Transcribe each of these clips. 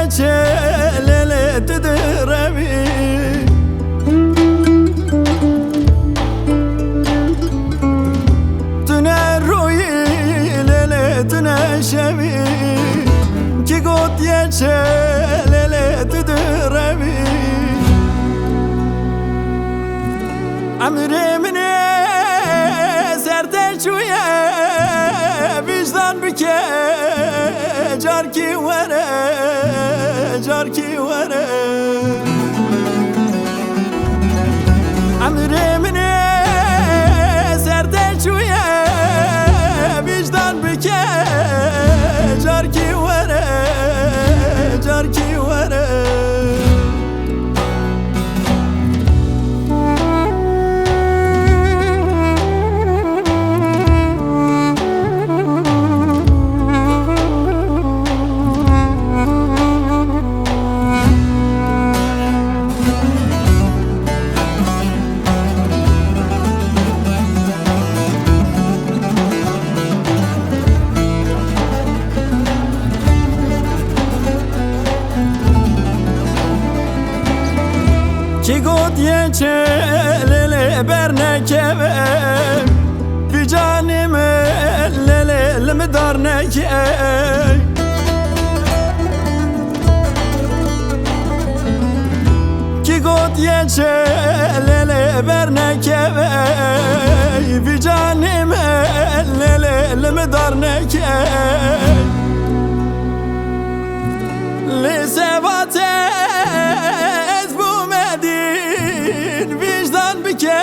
ليلة تدربي تنروي ليلة تنشبي كي قد ليلة تدربي عمري من سرت شوية vicdan büke car ki vere car ki vere emrimine serde çuye vicdan büke car ki vere car ki vere Ki god yeçe lele bernekeve Fi canime lele limi darneke Ki god yeçe lele bernekeve Fi canime lele limi darneke Li sevate vicdan bike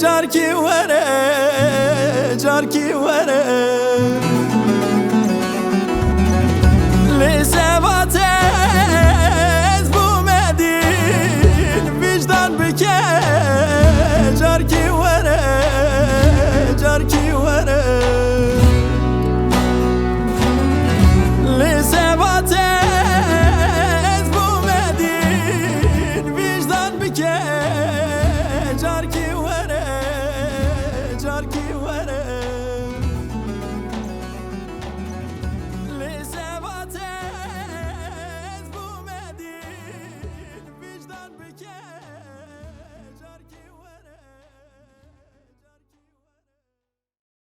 car ki vere car ki vere